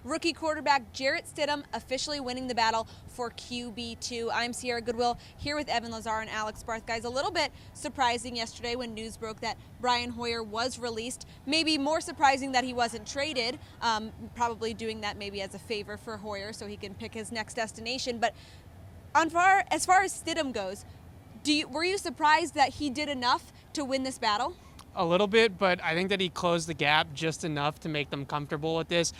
rookie quarterback Jarrett Stidham officially winning the battle for QB2. I'm Sierra Goodwill here with Evan Lazar and Alex Barth. Guys, a little bit surprising yesterday when news broke that Brian Hoyer was released. Maybe more surprising that he wasn't traded, probably doing that maybe as a favor for Hoyer so he can pick his next destination. But as far as Stidham goes, were you surprised that he did enough to win this battle? A little bit, but I think that he closed the gap just enough to make them comfortable with this.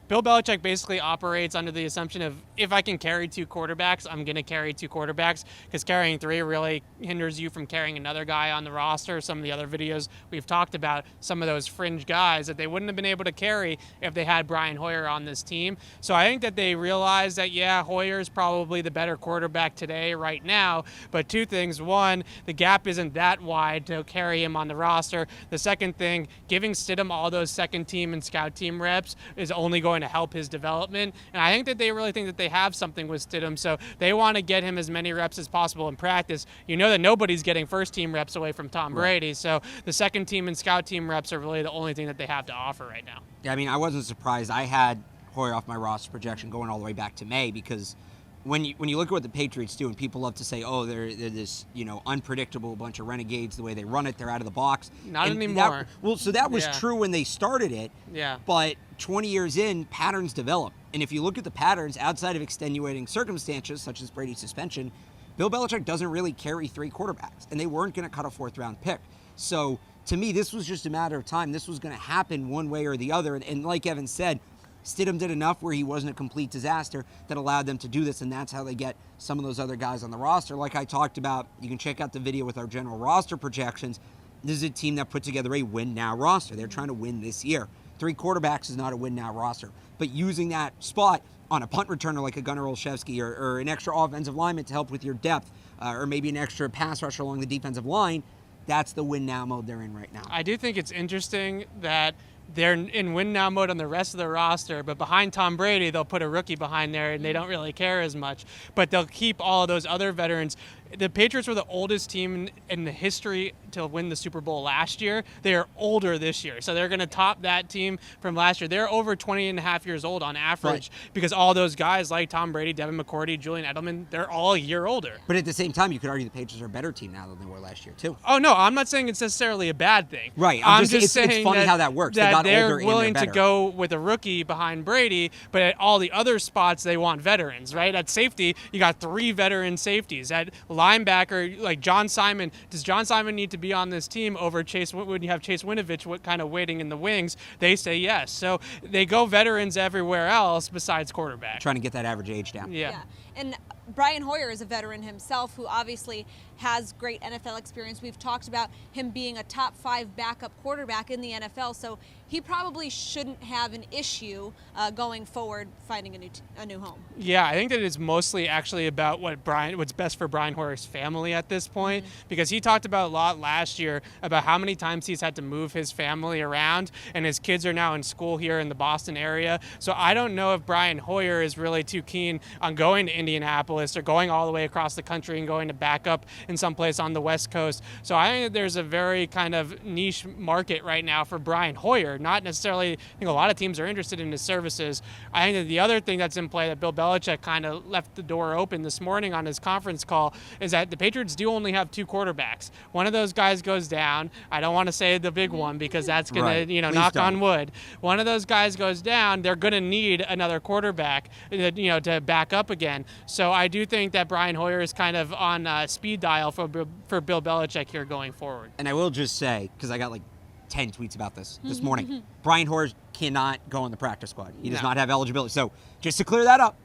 Bill Belichick basically operates under the assumption of, if I can carry two quarterbacks, I'm going to carry two quarterbacks, because carrying three really hinders you from carrying another guy on the roster. Some of the other videos we've talked about, some of those fringe guys that they wouldn't have been able to carry if they had Brian Hoyer on this team. So I think that they realized that, yeah, Hoyer's probably the better quarterback today, right now, but two things. One, the gap isn't that wide to carry him on the roster. The second thing, giving Stidham all those second team and scout team reps is only going to help his development. And I think that they really think that they have something with Stidham, so they want to get him as many reps as possible in practice. You know that nobody's getting first team reps away from Tom Brady, so the second team and scout team reps are really the only thing that they have to offer right now. Yeah, I mean, I wasn't surprised. I had Hoyer off my roster projection going all the way back to May, because when you look at what the Patriots do, and people love to say, oh, they're this, unpredictable bunch of renegades, the way they run it, they're out of the box. Not anymore. So that was true when they started it. Yeah. But 20 years in, patterns develop. And if you look at the patterns outside of extenuating circumstances, such as Brady's suspension, Bill Belichick doesn't really carry three quarterbacks, and they weren't going to cut a fourth-round pick. So to me, this was just a matter of time. This was going to happen one way or the other. And like Evan said, Stidham did enough where he wasn't a complete disaster that allowed them to do this, and that's how they get some of those other guys on the roster. Like I talked about, you can check out the video with our general roster projections. This is a team that put together a win-now roster. They're trying to win this year. Three quarterbacks is not a win-now roster, but using that spot on a punt returner like a Gunnar Olszewski or an extra offensive lineman to help with your depth, or maybe an extra pass rusher along the defensive line, that's the win-now mode they're in right now. I do think it's interesting that they're in win-now mode on the rest of the roster, but behind Tom Brady, they'll put a rookie behind there, and they don't really care as much. But they'll keep all of those other veterans. The Patriots were the oldest team in the history to win the Super Bowl last year. They are older this year, so they're going to top that team from last year. They're over 20 and a half years old on average, because all those guys like Tom Brady, Devin McCourty, Julian Edelman, they're all a year older. But at the same time, you could argue the Patriots are a better team now than they were last year, too. Oh, no, I'm not saying it's necessarily a bad thing. Right. I'm just saying it's funny how that works. They're willing to go with a rookie behind Brady, but at all the other spots, they want veterans, right? At safety, you got three veteran safeties. At linebacker, like John Simon, does John Simon need to be on this team over Chase? When you have Chase Winovich, what kind of waiting in the wings? They say yes. So they go veterans everywhere else besides quarterback. Trying to get that average age down. Yeah. And Brian Hoyer is a veteran himself who obviously has great NFL experience. We've talked about him being a top 5 backup quarterback in the NFL, so he probably shouldn't have an issue going forward finding a new home. Yeah, I think that it's mostly actually about what's best for Brian Hoyer's family at this point, because he talked about a lot last year about how many times he's had to move his family around, and his kids are now in school here in the Boston area. So I don't know if Brian Hoyer is really too keen on going to Indianapolis or going all the way across the country and going to back up in some place on the West Coast. So I think that there's a very kind of niche market right now for Brian Hoyer. Not necessarily, I think a lot of teams are interested in his services. I think that the other thing that's in play that Bill Belichick kind of left the door open this morning on his conference call is that the Patriots do only have two quarterbacks. One of those guys goes down. I don't want to say the big one because that's going to, knock on wood. One of those guys goes down. They're going to need another quarterback, to back up again. So I do think that Brian Hoyer is kind of on speed dial for Bill Belichick here going forward. And I will just say, because I got like 10 tweets about this morning, Brian Hoyer cannot go on the practice squad. He does not have eligibility. So just to clear that up,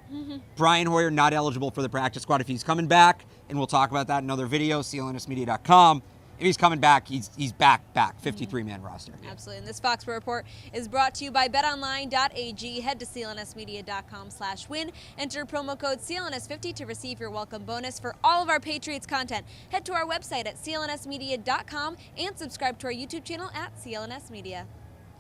Brian Hoyer not eligible for the practice squad. If he's coming back, and we'll talk about that in another video, CLNSmedia.com. If he's coming back, he's back, 53-man roster. Absolutely. And this Foxboro Report is brought to you by betonline.ag. Head to clnsmedia.com/win. Enter promo code CLNS50 to receive your welcome bonus for all of our Patriots content. Head to our website at clnsmedia.com and subscribe to our YouTube channel at CLNS Media.